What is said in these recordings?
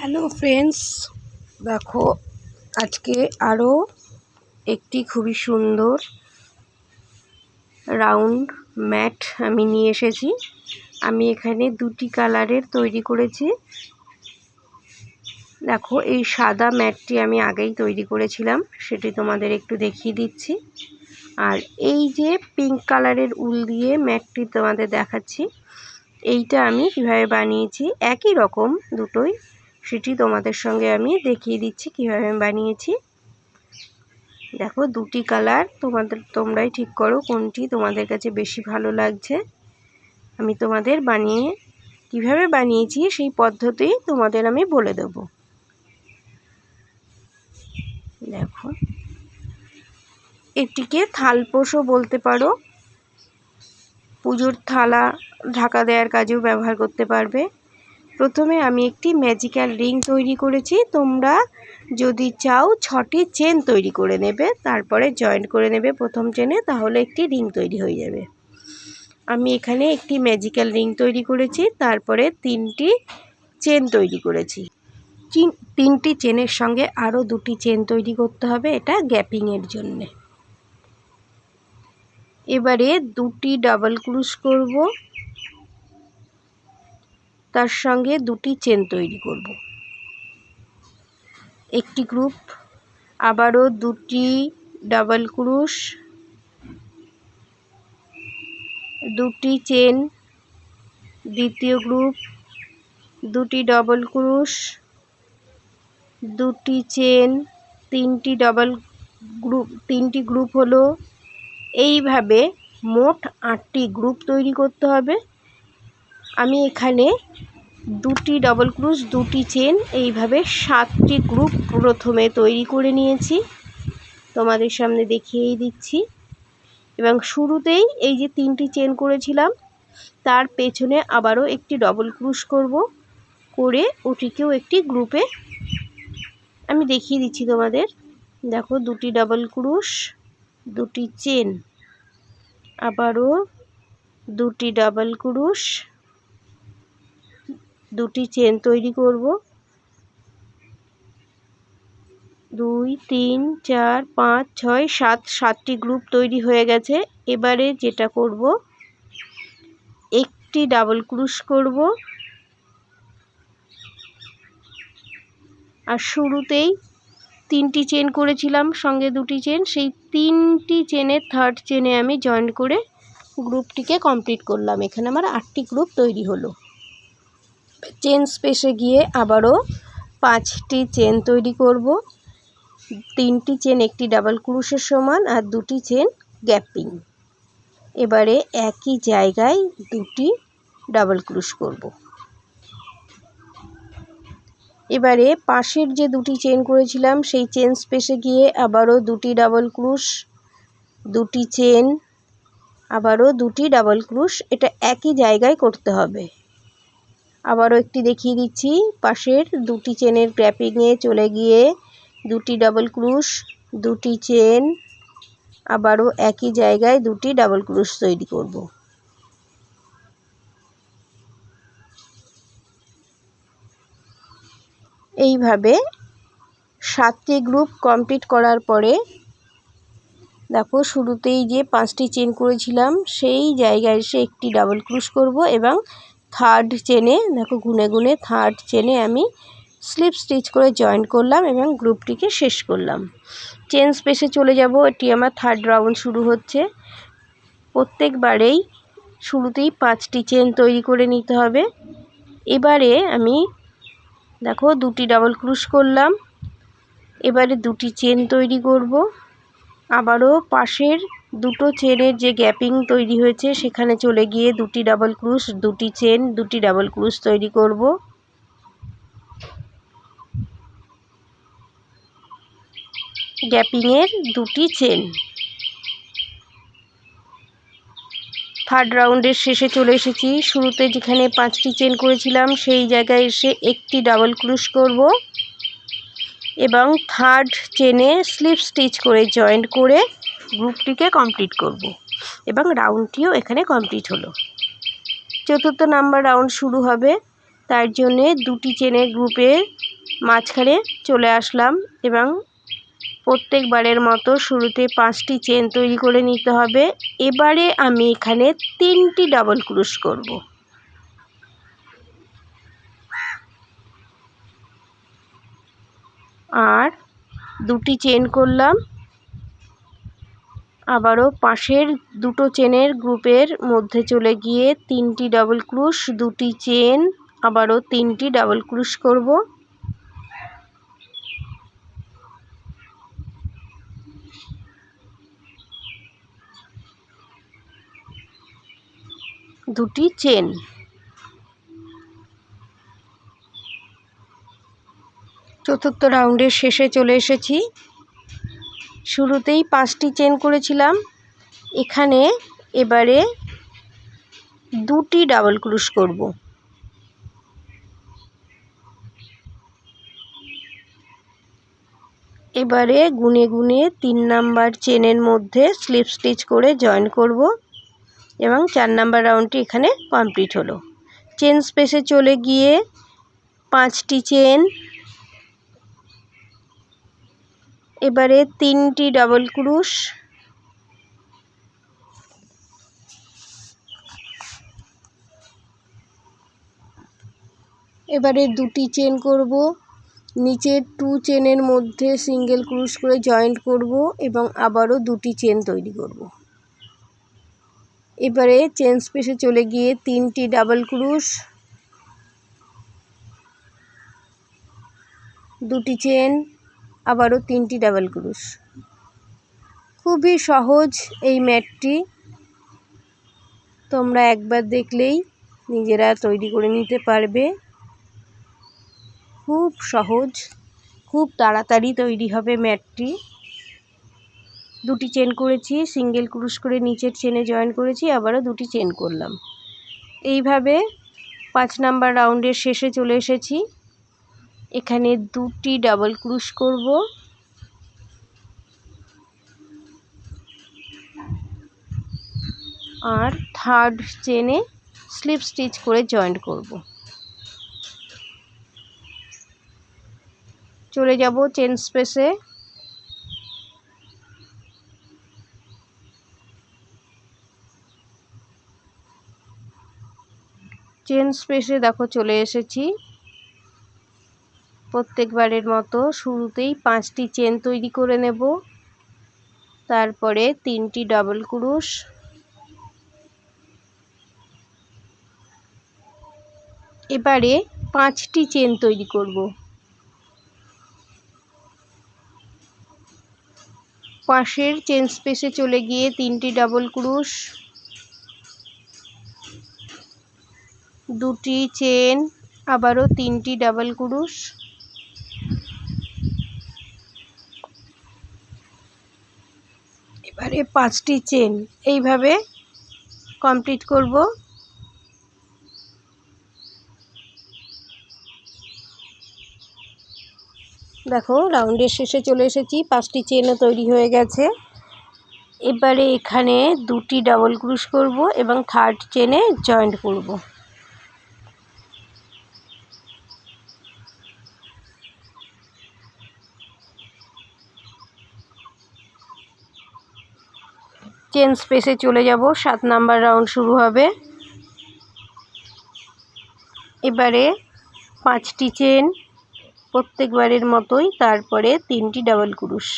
Hello friends, দেখো আজকে আরও একটি খুবই সুন্দর রাউন্ড ম্যাট আমি নিয়ে এসেছি। আমি এখানে দুটি কালারের তৈরি করেছি। দেখো এই সাদা ম্যাটটি আমি আগেই তৈরি করেছিলাম, সেটি তোমাদের একটু দেখিয়ে দিচ্ছি। আর এই যে পিঙ্ক কালারের উল দিয়ে ম্যাটটি তোমাদের দেখাচ্ছি, এইটা আমি কীভাবে বানিয়েছি একই রকম দুটোই, সেটি তোমাদের সঙ্গে আমি দেখিয়ে দিচ্ছি কীভাবে আমি বানিয়েছি। দেখো দুটি কালার, তোমরাই ঠিক করো কোনটি তোমাদের কাছে বেশি ভালো লাগছে। আমি তোমাদের কীভাবে বানিয়েছি সেই পদ্ধতি তোমাদের আমি বলে দেব। দেখো এটিকে থালপোষও বলতে পারো, পুজোর থালা ঢাকা দেওয়ার কাজেও ব্যবহার করতে পারবে। প্রথমে আমি একটি ম্যাজিক্যাল রিং তৈরি করেছি। তোমরা যদি চাও 6টি চেন তৈরি করে নেবে, তারপরে জয়েন্ট করে নেবে প্রথম চেনে, তাহলে একটি রিং তৈরি হয়ে যাবে। আমি এখানে একটি ম্যাজিক্যাল রিং তৈরি করেছি, তারপরে 3টি চেন তৈরি করেছি। 3টি চেনের সঙ্গে আরও 2টি চেন তৈরি করতে হবে, এটা গ্যাপিংয়ের জন্যে। এবারে 2টি ডাবল ক্রুশ করব, তার সঙ্গে 2টি চেন তৈরি করব। একটি গ্রুপ, আবারও 2টি ডাবল ক্রুশ, 2টি চেন, দ্বিতীয় গ্রুপ, 2টি ডাবল ক্রুশ, 2টি চেন, 3টি গ্রুপ হলো। এইভাবে মোট 8টি গ্রুপ তৈরি করতে হবে। আমি এখানে 2টি ডাবল ক্রুশ, 2টি চেন, এইভাবে 7টি গ্রুপ প্রথমে তৈরি করে নিয়েছি, তোমাদের সামনে দেখিয়েই দিচ্ছি। এবং শুরুতেই এই যে 3টি চেন করেছিলাম, তার পেছনে আবারও একটি ডাবল ক্রুশ করব, করে ওটিকেও একটি গ্রুপে আমি দেখিয়ে দিচ্ছি তোমাদের। দেখো 2টি ডাবল ক্রুশ, 2টি চেন, আবারও 2টি ডাবল ক্রুশ, 2টি চেন তৈরি করব। 2 3 4 5 6 7, 7টি গ্রুপ তৈরি হয়ে গেছে। এবারে যেটা করব, একটি ডাবল ক্রুশ করব, আর শুরুতেই 3টি চেন করেছিলাম, সঙ্গে 2টি চেন, সেই 3টি চেনের 3rd চেনে আমি জয়েন্ট করে গ্রুপটিকে কমপ্লিট করলাম। এখানে আমার 8টি গ্রুপ তৈরি হলো। চেন স্পেসে গিয়ে আবারও 5টি চেন তৈরি করব, 3টি চেন একটি ডাবল ক্রুশের সমান, আর 2টি চেন গ্যাপিং। এবারে একই জায়গায় 2টি ডাবল ক্রুশ করব। এবারে পাশের যে 2টি চেন করেছিলাম, সেই চেন স্পেসে গিয়ে আবারও 2টি ডাবল ক্রুশ, 2টি চেন, আবারও 2টি ডাবল ক্রুশ। এটা একই জায়গায় করতে হবে। আবারও একটি দেখিয়ে দিচ্ছি। পাশের 2টি চেনের গ্যাপিংয়ে চলে গিয়ে 2টি ডাবল ক্রুশ, 2টি চেন, আবারও একই জায়গায় 2টি ডাবল ক্রুশ তৈরি করব। এইভাবে 7টি গ্রুপ কমপ্লিট করার পরে দেখো শুরুতেই যে 5টি চেন করেছিলাম, সেই জায়গায় এসে একটি ডাবল ক্রুশ করব, এবং 3rd চেনে দেখো গুনে গুনে 3rd চেনে আমি স্লিপ স্টিচ করে জয়েন্ট করলাম এবং গ্রুপটিকে শেষ করলাম। চেন স্পেসে চলে যাব। এটি আমার 3rd রাউন্ড শুরু হচ্ছে। প্রত্যেকবারেই শুরুতেই 5টি চেন তৈরি করে নিতে হবে। এবারে আমি দেখো 2টি ডাবল ক্রুশ করলাম, এবারে 2টি চেন তৈরি করব। আবারও পাশের 2টো চেনের যে গ্যাপিং তৈরি হয়েছে, সেখানে চলে গিয়ে 2টি ডাবল ক্রুশ, 2টি চেন, 2টি ডাবল ক্রুশ তৈরি করব। গ্যাপিংয়ের 2টি চেন। 3rd রাউন্ডের শেষে চলে এসেছি। শুরুতে যেখানে 5টি চেন করেছিলাম, সেই জায়গায় এসে একটি ডাবল ক্রুশ করব এবং 3rd চেনে স্লিপ স্টিচ করে জয়েন্ট করে গ্রুপটিকে কমপ্লিট করব, এবং রাউন্ডটিও এখানে কমপ্লিট হলো। 4র্থ নাম্বার রাউন্ড শুরু হবে। তার জন্যে দুটি চেনের গ্রুপের মাঝখানে চলে আসলাম এবং প্রত্যেকবারের মতো শুরুতে 5টি চেন তৈরি করে নিতে হবে। এবারে আমি এখানে 3টি ডাবল ক্রোশ করব। আর দুটি চেন করলাম, আবারও পাশের দুটো চেনের গ্রুপের মধ্যে চলে গিয়ে 3টি ডাবল ক্রোশ, দুটি চেন, আবারও 3টি ডাবল ক্রোশ করব। দুটি চেন, চতুর্থ রাউন্ডের শেষে চলে এসেছি। শুরুতেই 5টি চেন করেছিলাম, এখানে এবারে দুটি ডাবল ক্রোশ করব। এবারে গুনে গুনে 3 নাম্বার চেনের মধ্যে স্লিপ স্টিচ করে জয়েন করব এবং 4 নাম্বার রাউন্ডটি এখানে কমপ্লিট হলো। চেন স্পেসে চলে গিয়ে 5টি চেন, এবারে 3টি ডাবল ক্রোশ, এবারে দুটি চেন করব, নিচের 2 চেনের মধ্যে সিঙ্গেল ক্রোশ করে জয়েন্ট করব এবং আবারও দুটি চেন তৈরি করব। এবারে চেন স্পেসে চলে গিয়ে 3টি ডাবল ক্রোশ, দুটি চেন, আবারও 3টি ডাবল ক্রোশ। খুবই সহজ এই ম্যাটটি, তোমরা একবার দেখলেই নিজেরা তৈরি করে নিতে পারবে। খুব সহজ, খুব তাড়াতাড়ি তৈরি হবে ম্যাটটি। দুটি চেন করেছি, সিঙ্গেল ক্রোশ করে নিচের চেনে জয়েন করেছি, আবারও দুটি চেন করলাম। এইভাবে 5 নাম্বার রাউন্ডের শেষে চলে এসেছি। এখানে দুটি ডাবল ক্রোশ করব, আর থার্ড চেনে স্লিপ স্টিচ করে জয়েন্ট করব। চলে যাব চেন স্পেসে, চেন স্পেসে দেখো চলে এসেছি। প্রত্যেকবারের মতো শুরুতেই 5টি চেন তৈরি করে নেব, তারপরে 3টি ডাবল ক্রোশ, এবারে 5টি চেন তৈরি করব। পাশের চেন স্পেসে চলে গিয়ে 3টি ডাবল ক্রোশ, দুটি চেন, আবারও 3টি ডাবল ক্রোশ, এবারে 5টি চেন। এইভাবে কমপ্লিট করব। দেখো রাউন্ডের শেষে চলে এসেছি, 5টি চেনও তৈরি হয়ে গেছে। এবারে এখানে দুটি ডাবল ক্রোশ করব এবং থার্ড চেনে জয়েন্ট করব। চেন স্পেসে চলে যাব, 7 নাম্বার রাউন্ড শুরু হবে। এবারে 5টি চেন প্রত্যেকবারের মতোই, তারপরে 3টি ডাবল ক্রোশ।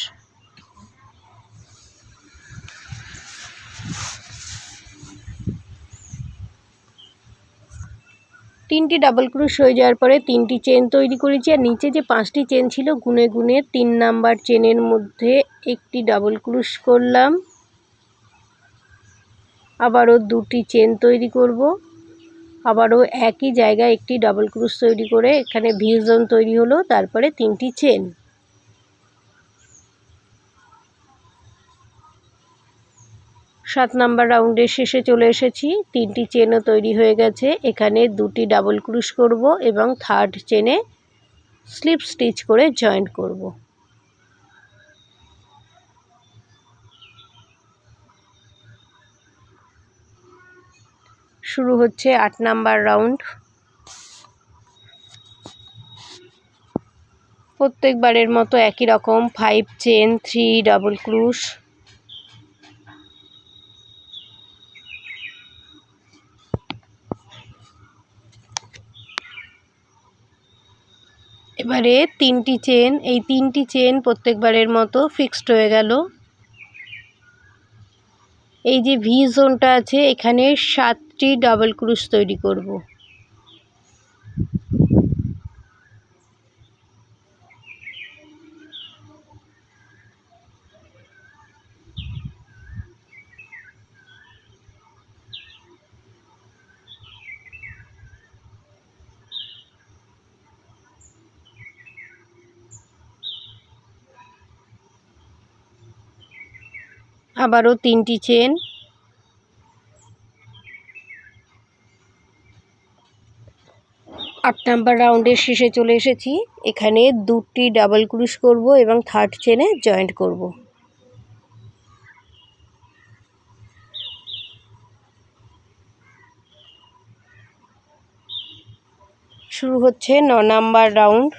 তিনটি ডাবল ক্রোশ হয়ে যাওয়ার পরে 3টি চেন তৈরি করেছি, আর নিচে যে 5টি চেন ছিল গুনে গুনে 3 নাম্বার চেনের মধ্যে একটি ডাবল ক্রোশ করলাম, আবারও দুটি চেন তৈরি করব, আবারও একই জায়গায় একটি ডাবল ক্রোশ তৈরি করে এখানে ভি জোন তৈরি হলো, তারপরে 3টি চেন। 7 নাম্বার রাউন্ডের শেষে চলে এসেছি, 3টি চেনও তৈরি হয়ে গেছে। এখানে দুটি ডাবল ক্রোশ করব এবং থার্ড চেনে স্লিপ স্টিচ করে জয়েন্ট করব। শুরু হচ্ছে 8 নাম্বার রাউন্ড। প্রত্যেকবারের মতো একই রকম 5 চেন 3 ডাবল ক্রুশ। এবারে 3টি চেন, এই 3টি চেন প্রত্যেকবারের মতো ফিক্সড হয়ে গেল। এই যে ভি জোনটা আছে এখানে 7টি ডাবল ক্রুশ তৈরি করব। আবারও 3টি চেন, 8 নাম্বার রাউন্ডের শেষে চলে এসেছি। এখানে 2টি ডাবল ক্রুশ করব এবং 3rd চেনে জয়েন্ট করব। শুরু হচ্ছে 9 নাম্বার রাউন্ড।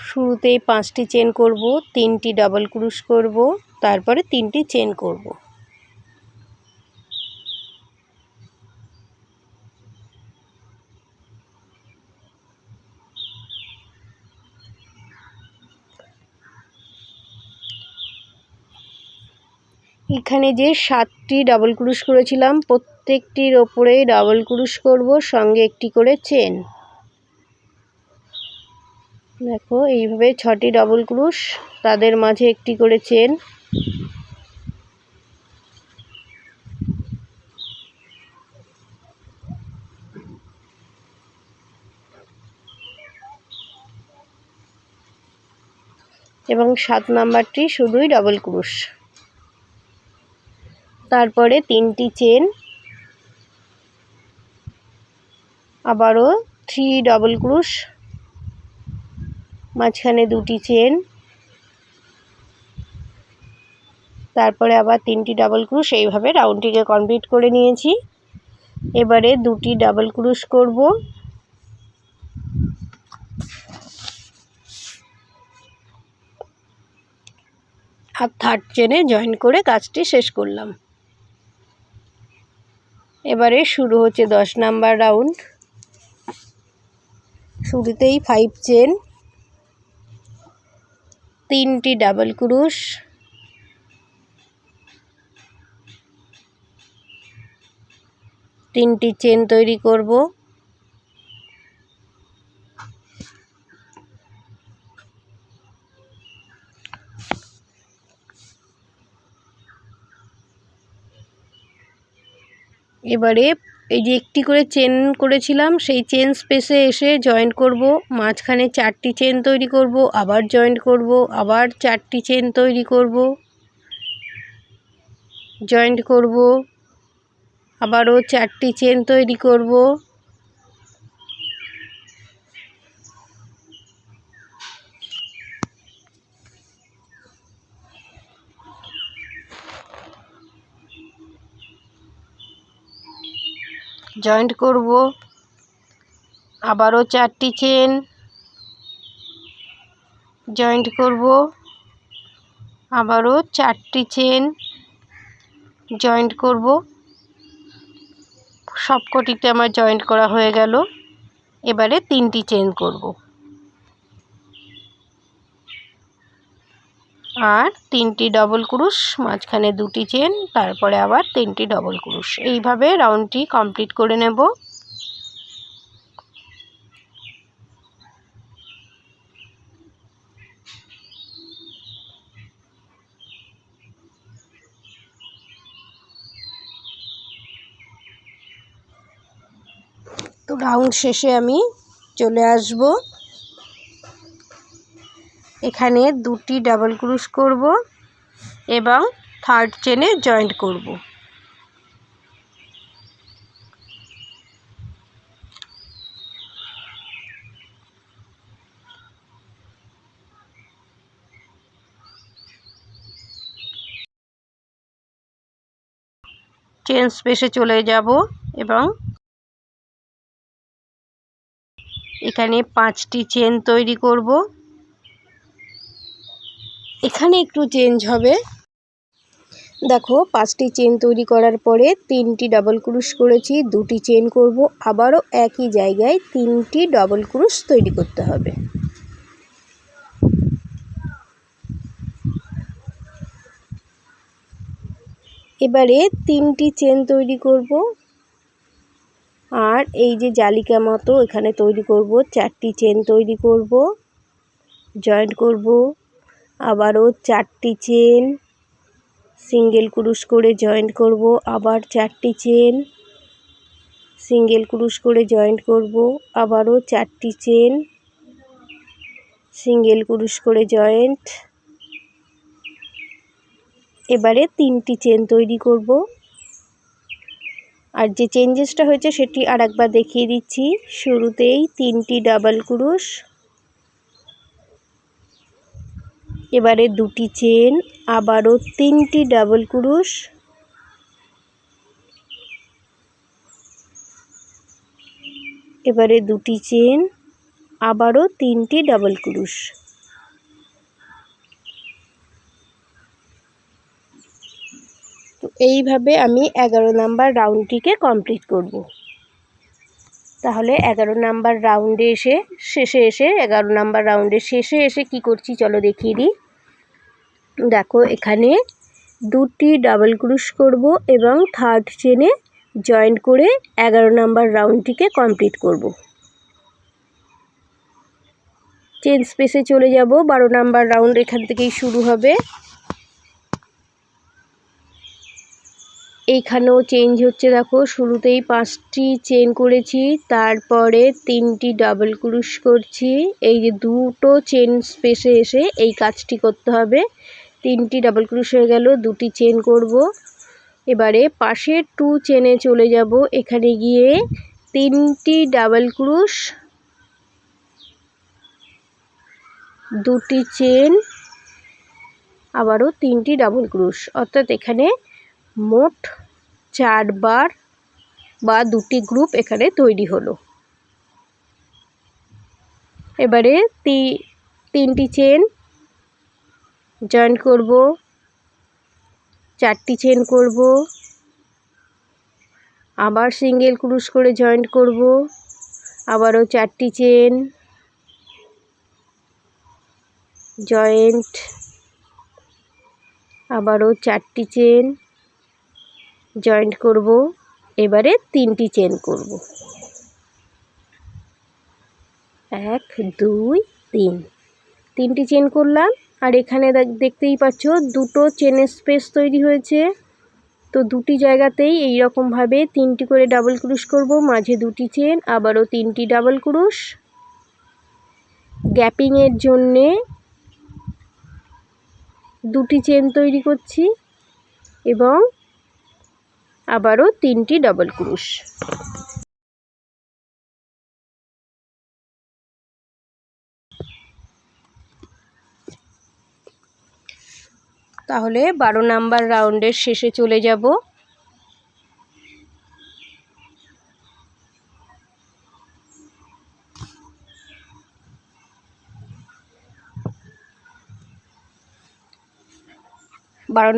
শুরুতেই 5টি চেন করব, 3টি ডাবল ক্রুশ করব, তারপরে 3টি চেন করব। এখানে যে 7টি ডাবল ক্রুশ করেছিলাম প্রত্যেকটির ওপরেই ডাবল ক্রুশ করব, সঙ্গে একটি করে চেন। দেখো এইভাবে 6টি ডাবল ক্রুশ, তাদের মাঝে একটি করে চেন। এবং 7 নাম্বারটি শুধুই ডাবল ক্রুশ। তারপরে 3টি চেন, আবারও 3 ডাবল ক্রুশ, মাঝখানে 2টি চেন, তারপরে আবার 3টি ডাবল ক্রুশ। এইভাবে রাউন্ডটিকে কমপ্লিট করে নিয়েছি। এবারে 2টি ডাবল ক্রুশ করব, আর 3rd চেনে জয়েন করে কাজটি শেষ করলাম। এবারে শুরু হচ্ছে 10 নাম্বার রাউন্ড। শুরুতেই 5 চেন, 3টি ডাবল ক্রুশ, 3টি চেন তৈরি করব। এবারে এই যে একটি করে চেন করেছিলাম সেই চেন স্পেসে এসে জয়েন্ট করব, মাঝখানে 4টি চেন তৈরি করব, আবার জয়েন্ট করব, আবার 4টি চেন তৈরি করব, জয়েন্ট করব, আবারও 4টি চেন তৈরি করব, জয়েন্ট করব, আবারও 4টি চেন, জয়েন্ট করব, আবারও 4টি চেন, জয়েন্ট করব। সবকটিতে আমার জয়েন্ট করা হয়ে গেল। এবারে 3টি চেন করব আর 3টি ডাবল ক্রুশ, মাঝখানে 2টি চেন, তারপরে আবার 3টি ডাবল ক্রুশ। এইভাবে রাউন্ডটি কমপ্লিট করে নেব। তো রাউন্ড শেষে আমি চলে আসব। এখানে 2টি ডাবল ক্রুশ করব এবং 3rd চেনে জয়েন্ট করব। চেন স্পেসে চলে যাব এবং এখানে 5টি চেন তৈরি করব। এখানে একটু চেঞ্জ হবে। দেখো 5টি চেন তৈরি করার পরে 3টি ডাবল ক্রুশ করেছি, 2টি চেন করব, আবারও একই জায়গায় 3টি ডাবল ক্রুশ তৈরি করতে হবে। এবারে 3টি চেন তৈরি করব, আর এই যে জালিকা মতো এখানে তৈরি করব, 4টি চেন তৈরি করব, জয়েন্ট করব, আবারও 4টি চেন, সিঙ্গেল ক্রুশ করে জয়েন্ট করব, আবার 4টি চেন, সিঙ্গেল ক্রুশ করে জয়েন্ট করব, আবারও 4টি চেন, সিঙ্গেল ক্রুশ করে জয়েন্ট। এবারে 3টি চেন তৈরি করব। আর যে চেঞ্জেসটা হয়েছে সেটি আরেকবার দেখিয়ে দিচ্ছি। শুরুতেই 3টি ডাবল ক্রুশ, এবারে 2টি চেন, আবারও 3টি ডাবল ক্রুশ, এবারে 2টি চেন, আবারও 3টি ডাবল ক্রুশ। তো এইভাবে আমি 11 নাম্বার রাউন্ডটিকে কমপ্লিট করব। তাহলে 11 নাম্বার রাউন্ডে শেষে এসে 11 নাম্বার রাউন্ডের শেষে এসে কি করছি চলো দেখিয়ে দিই। দেখো এখানে 2টি ডাবল ক্রুশ করব এবং 3rd চেনে জয়েন্ট করে 11 নাম্বার রাউন্ডটিকে কমপ্লিট করব। চেন স্পেসে চলে যাব, 12 নাম্বার রাউন্ড এখান থেকেই শুরু হবে। এইখানেও চেঞ্জ হচ্ছে, দেখো শুরুতেই 5টি চেন করেছি, তারপরে 3টি ডাবল ক্রুশ করছি। এই যে 2টো চেন স্পেসে এসে এই কাজটি করতে হবে। 3টি ডাবল ক্রুশ হয়ে গেল, 2টি চেন করব। এবারে পাশের 2 চেনে চলে যাব, এখানে গিয়ে 3টি ডাবল ক্রুশ, 2টি চেন, আবারও 3টি ডাবল ক্রুশ, অর্থাৎ এখানে মোট 4 বার বা 2টি গ্রুপ এখানে তৈরি হলো। এবারে 3টি চেন জয়েন্ট করব, 4টি চেন করব, আবার সিঙ্গেল ক্রুশ করে জয়েন্ট করব, আবারও 4টি চেন, জয়েন্ট, আবারও 4টি চেন, জয়েন্ট করব। এবারে 3টি চেন করব, 1 2 3, 3টি চেন করলাম। আর এখানে দেখতেই পাচ্ছ 2টো চেনের স্পেস তৈরি হয়েছে। তো 2টি জায়গাতেই এই রকমভাবে 3টি করে ডাবল ক্রুশ করব, মাঝে 2টি চেন, আবারও 3টি ডাবল ক্রুশ। গ্যাপিংয়ের জন্যে 2টি চেন তৈরি করছি এবং আবারও 3টি ডাবল ক্রুশ। তাহলে 12 নাম্বার রাউন্ডের শেষে চলে যাব।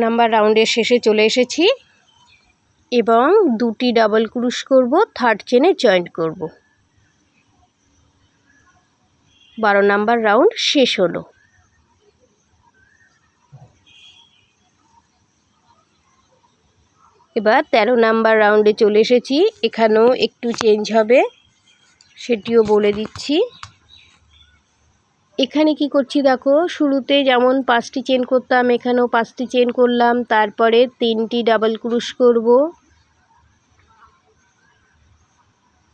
নাম্বার রাউন্ডের শেষে চলে এসেছি এবং 2টি ডাবল ক্রুশ করব, 3rd চেনে জয়েন্ট করব। 12 নাম্বার রাউন্ড শেষ হলো। এবার 13 নাম্বার রাউন্ডে চলে এসেছি। এখানেও একটু চেঞ্জ হবে, সেটিও বলে দিচ্ছি। এখানে কি করছি দেখো, শুরুতে যেমন 5টি চেন করতাম, এখানেও 5টি চেন করলাম, তারপরে 3টি ডাবল ক্রুশ করব,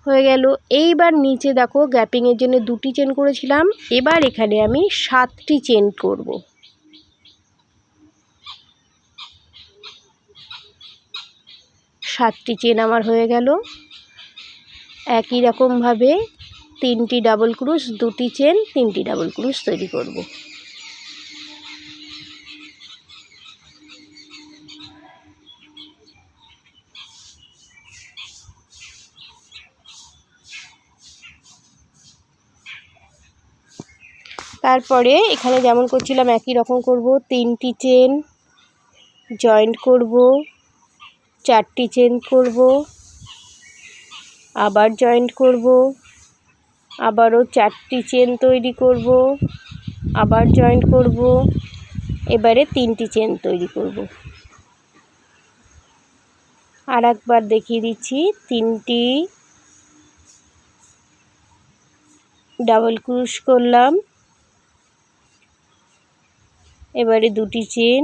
হয়ে গেল। এইবার নিচে দেখো গ্যাপিংয়ের জন্য 2টি চেন করেছিলাম, এবার এখানে আমি 7টি চেন করব। সাতটি চেন আমার হয়ে গেল। একই রকমভাবে 3টি ডাবল ক্রুশ, 2টি চেন, 3টি ডাবল ক্রুশ তৈরি করব। তারপরে এখানে যেমন করছিলাম একই রকম করব, 3টি চেন জয়েন্ট করব, 4টি চেন করব, আবার জয়েন্ট করব, আবারও 4টি চেন তৈরি করব, আবার জয়েন্ট করব, এবারে 3টি চেন তৈরি করব। আর একবার দেখিয়ে দিচ্ছি, 3টি ডাবল ক্রুশ করলাম, এবারে 2টি চেন,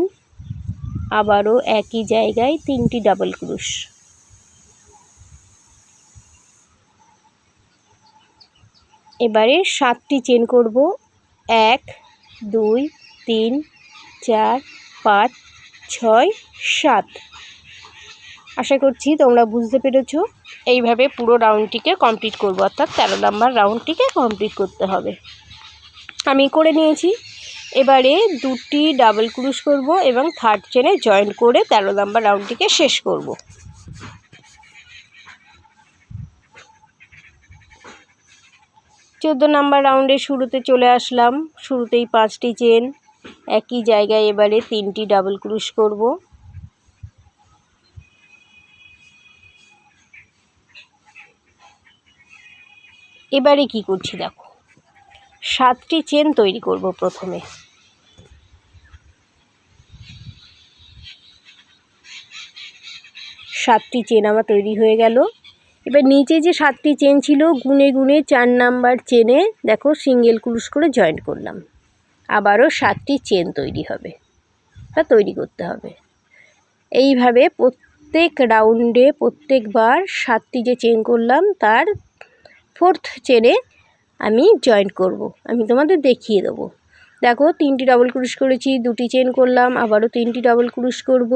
আবারও একই জায়গায় 3টি ডাবল ক্রুশ। এবারে 7টি চেন করব, 1 2 3 4 5 6 7। আশা করছি তোমরা বুঝতে পেরেছো। এইভাবে পুরো রাউন্ডটিকে কমপ্লিট করব, অর্থাৎ 13 নম্বর রাউন্ডটিকে কমপ্লিট করতে হবে। আমি করে নিয়েছি। এবারে 2টি ডাবল ক্রুশ করব এবং 3rd চেনে জয়েন করে 13 নম্বর রাউন্ডটিকে শেষ করব। চোদ্দো নম্বর রাউন্ডের শুরুতে চলে আসলাম। শুরুতেই 5টি চেন, একই জায়গায় এবারে 3টি ডাবল ক্রুশ করব। এবারে কি করছি দেখো, 7টি চেন তৈরি করব। প্রথমে 7টি চেন আমার তৈরি হয়ে গেল। এবার নিচে যে 7টি চেন ছিল, গুনে গুনে 4 নাম্বার চেনে দেখো সিঙ্গেল ক্রুশ করে জয়েন্ট করলাম। আবারও 7টি চেন তৈরি হবে বা তৈরি করতে হবে। এইভাবে প্রত্যেক রাউন্ডে প্রত্যেকবার 7টি যে চেন করলাম তার 4th চেনে আমি জয়েন্ট করব। আমি তোমাদের দেখিয়ে দেবো। দেখো 3টি ডাবল ক্রুশ করেছি, 2টি চেন করলাম, আবারও 3টি ডাবল ক্রুশ করব।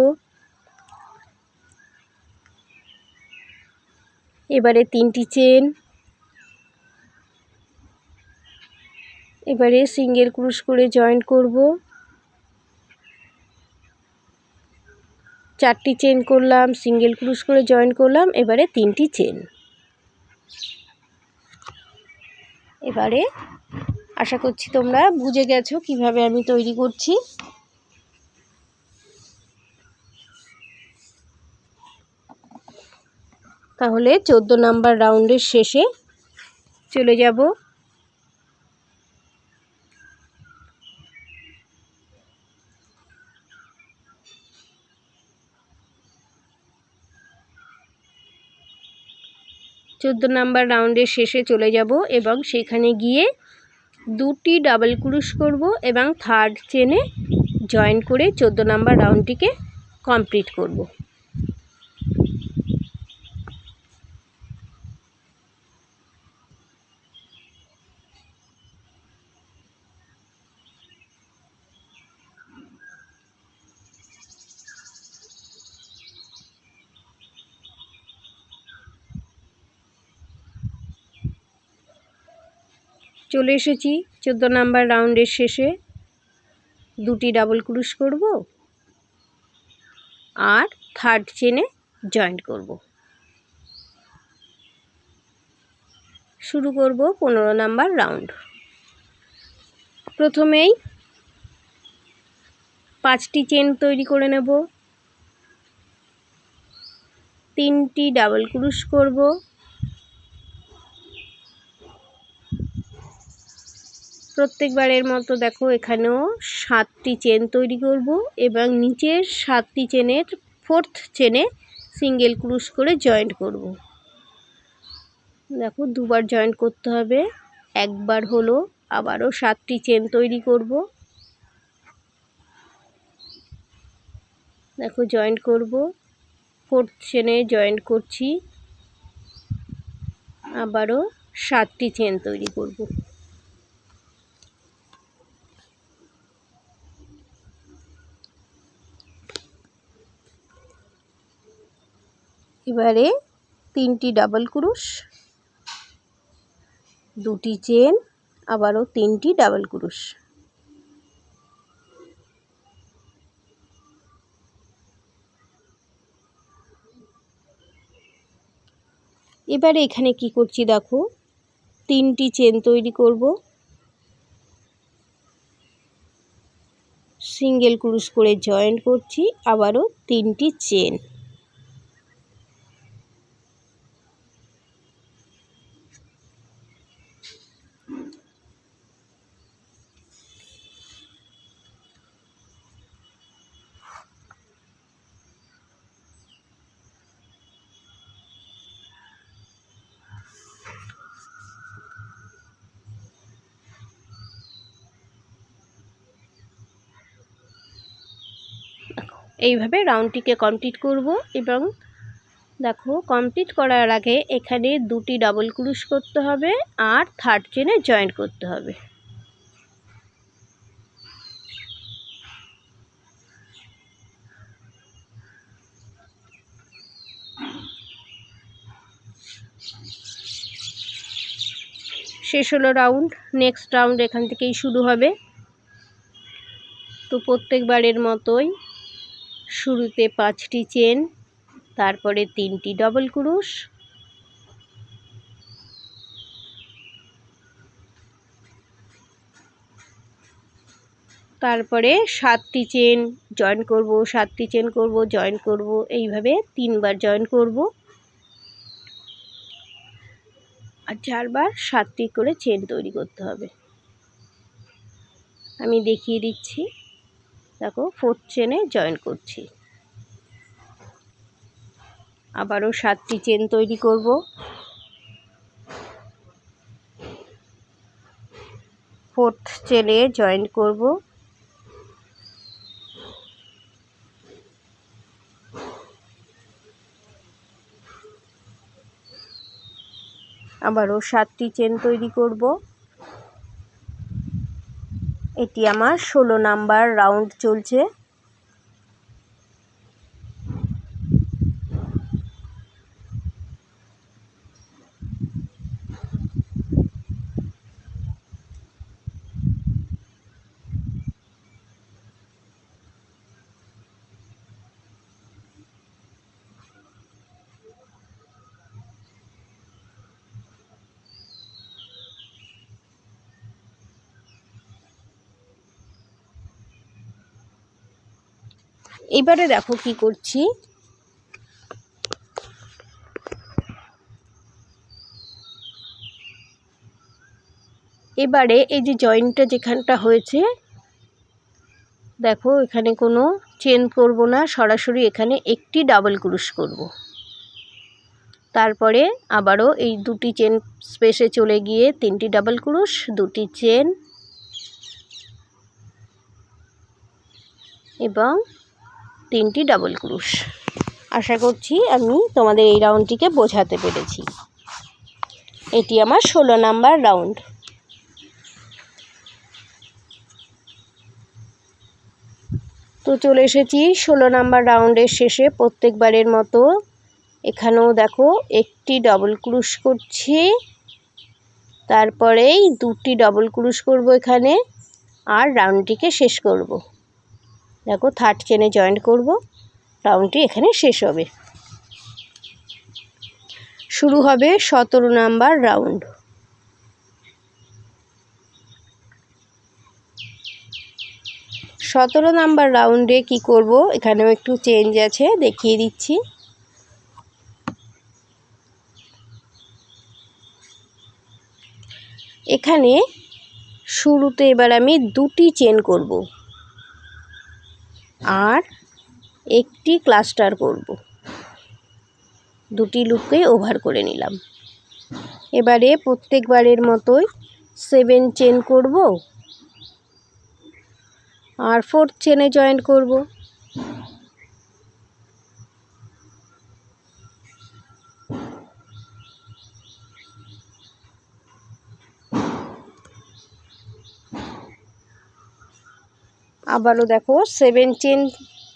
এবারে 3টি চেন, এবারে সিঙ্গেল ক্রুশ করে জয়েন্ট করব। 4টি চেন করলাম, সিঙ্গেল ক্রুশ করে জয়েন্ট করলাম, এবারে 3টি চেন। এবারে আশা করছি তোমরা বুঝে গেছো কিভাবে আমি তৈরি করছি। তাহলে 14 নাম্বার রাউন্ডের শেষে চলে যাব। নাম্বার রাউন্ডের শেষে চলে যাব এবং সেখানে গিয়ে 2টি ডাবল ক্রুশ করব এবং 3rd চেনে জয়েন করে 14 নাম্বার রাউন্ডটিকে কমপ্লিট করব। চলে এসেছি 14 নাম্বার রাউন্ডের শেষে। 2টি ডাবল ক্রুশ করব আর 3rd চেনে জয়েন্ট করব। শুরু করব 15 নাম্বার রাউন্ড। প্রথমেই 5টি চেন তৈরি করে নেব, 3টি ডাবল ক্রুশ করব, প্রত্যেকবারের মতো দেখো এখানেও 7টি চেন তৈরি করব এবং নিচের 7টি চেনের 4th চেনে সিঙ্গেল ক্রুশ করে জয়েন্ট করব। দেখো দুবার জয়েন্ট করতে হবে, একবার হলো। আবারও 7টি চেন তৈরি করব। দেখো জয়েন্ট করব, 4th চেনে জয়েন্ট করছি, আবারও 7টি চেন তৈরি করব। এবারে 3টি ডাবল ক্রুশ, 2টি চেন, আবারও 3টি ডাবল ক্রুশ। এবারে এখানে কি করছি দেখো, 3টি চেন তৈরি করব, সিঙ্গেল ক্রুশ করে জয়েন করছি, আবারও 3টি চেন। এইভাবে রাউন্ডটিকে কমপ্লিট করব এবং দেখো কমপ্লিট করার আগে এখানে 2টি ডাবল ক্রুশ করতে হবে আর 3rd চেনে জয়েন করতে হবে। শেষ হলো রাউন্ড। নেক্সট রাউন্ড এখান থেকেই শুরু হবে। তো প্রত্যেকবারের মতোই শুরুতে 5টি চেন, তারপরে 3টি ডাবল ক্রুশ, তারপরে 7টি চেন জয়েন করব, 7টি চেন করব, জয়েন করব, এইভাবে 3বার জয়েন করব আর 4বার 7টি করে চেন তৈরি করতে হবে। আমি দেখিয়ে দিচ্ছি। দেখো 4th চেনে জয়েন করছি, আবারও 7টি চেন তৈরি করব, 4th চেনে জয়েন করব, আবারও 7টি চেন তৈরি করব। এটি আমার 16 নাম্বার রাউন্ড চলছে। এবারে দেখো কি করছি। এবারে এই যে জয়েন্টটা যেখানটা হয়েছে, দেখো এখানে কোনো চেন করব না, সরাসরি এখানে একটি ডাবল ক্রুশ করব। তারপরে আবারও এই 2টি চেন স্পেসে চলে গিয়ে 3টি ডাবল ক্রুশ, 2টি চেন এবং 3টি ডাবল ক্রুশ। আশা করছি আমি তোমাদের এই রাউন্ডটিকে বোঝাতে পেরেছি। এটি আমার 16 নাম্বার রাউন্ড। তো চলে এসেছি 16 নাম্বার রাউন্ডের শেষে। প্রত্যেকবারের মতো এখানেও দেখো একটি ডাবল ক্রুশ করছি, তারপরেই 2টি ডাবল ক্রুশ করব এখানে আর রাউন্ডটিকে শেষ করব। দেখো 3rd চেনে জয়েন করব, রাউন্ডটি এখানে শেষ হবে। শুরু হবে 17 নাম্বার রাউন্ড। সতেরো নাম্বার রাউন্ডে কি করব, এখানেও একটু চেঞ্জ আছে, দেখিয়ে দিচ্ছি। এখানে শুরুতে এবার আমি 2টি চেন করব আর একটি ক্লাস্টার করব, 2টি লুপকে ওভার করে নিলাম। এবারে প্রত্যেকবারের মতোই 7 চেন করব আর 4th চেনে জয়েন করব। আবারও দেখো 7 চেন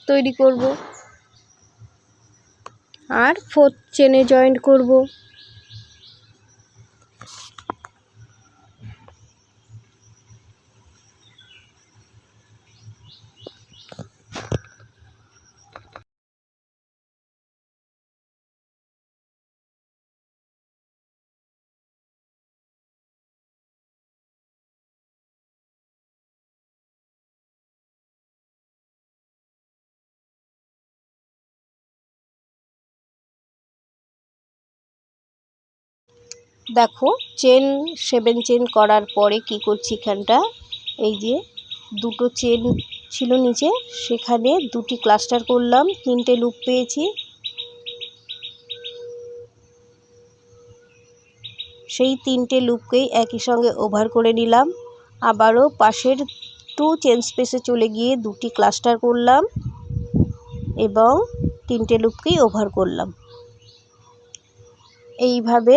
তৈরি করব আর 4th চেনে জয়েন করব। দেখো চেন 7 চেন করার পরে কি করছি, এখানটা এই যে দুটো চেন ছিল নিচে, সেখানে দুটি ক্লাস্টার করলাম, 3টে লুপ পেয়েছি। সেই 3টে লুপকেই একই সঙ্গে ওভার করে নিলাম। আবারও পাশের 2 চেন স্পেসে চলে গিয়ে দুটি ক্লাস্টার করলাম এবং 3টে লুপকেই ওভার করলাম। এইভাবে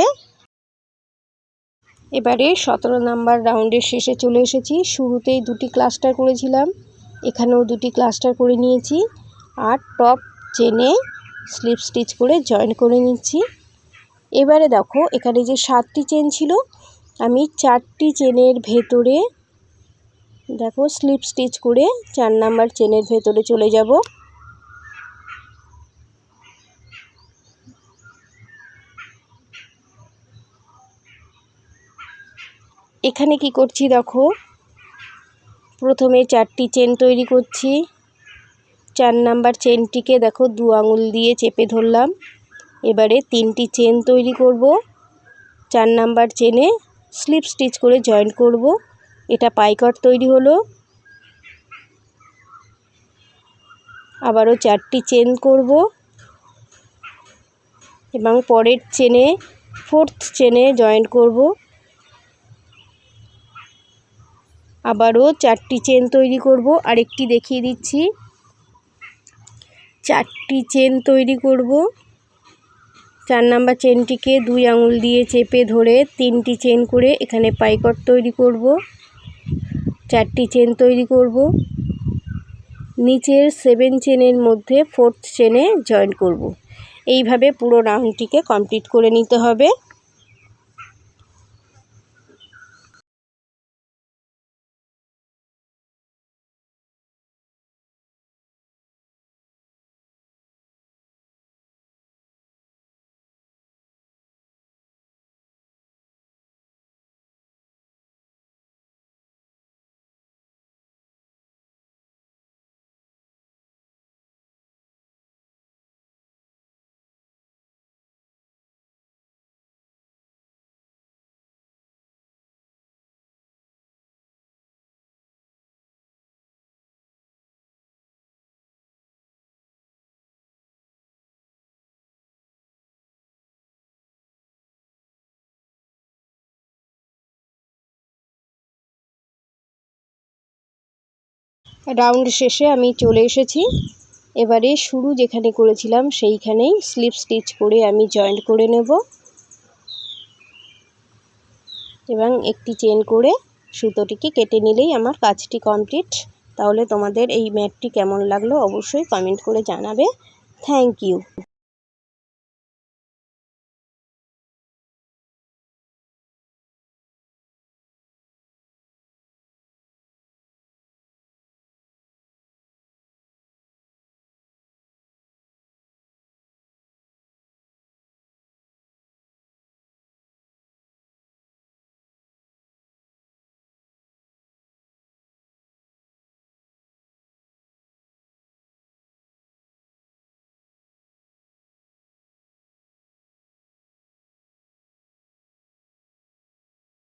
এবারে 17 নাম্বার রাউন্ডের শেষে চলে এসেছি। শুরুতেই দুটি ক্লাস্টার করেছিলাম, এখানেও দুটি ক্লাস্টার করে নিয়েছি আর টপ চেনে স্লিপ স্টিচ করে জয়েন করে নিচ্ছি। এবারে দেখো এখানে যে 7টি চেন ছিল, আমি 4টি চেনের ভেতরে দেখো স্লিপ স্টিচ করে 4 নাম্বার চেনের ভেতরে চলে যাব। এখানে কি করছি দেখো, প্রথমে 4টি চেন তৈরি করছি। 4 নাম্বার চেনটিকে দেখো 2 আঙুল দিয়ে চেপে ধরলাম। এবারে 3টি চেন তৈরি করব, 4 নাম্বার চেনে স্লিপ স্টিচ করে জয়েন করব। এটা পাইকট তৈরি হলো। আবারও 4টি চেন করব এবং পরের চেনে 4th চেনে জয়েন করব। আবারও 4টি চেন তৈরি করব, আরেকটি দেখিয়ে দিচ্ছি। 4টি চেন তৈরি করব, 4 নাম্বার চেনটিকে 2 আঙুল দিয়ে চেপে ধরে 3টি চেন করে এখানে পাইকট তৈরি করব। 4টি চেন তৈরি করব, নিচের 7 চেনের মধ্যে 4th চেনে জয়েন করব। এইভাবে পুরো রাউন্ডটিকে কমপ্লিট করে নিতে হবে। রাউন্ড শেষে আমি চলে এসেছি। এবারে শুরু যেখানে করেছিলাম সেইখানেই স্লিপ স্টিচ করে আমি জয়েন করে নেব এবং একটি চেন করে সুতোটিকে কেটে নিলেই আমার কাজটি কমপ্লিট। তাহলে তোমাদের এই ম্যাটটি কেমন লাগলো অবশ্যই কমেন্ট করে জানাবে। Thank you.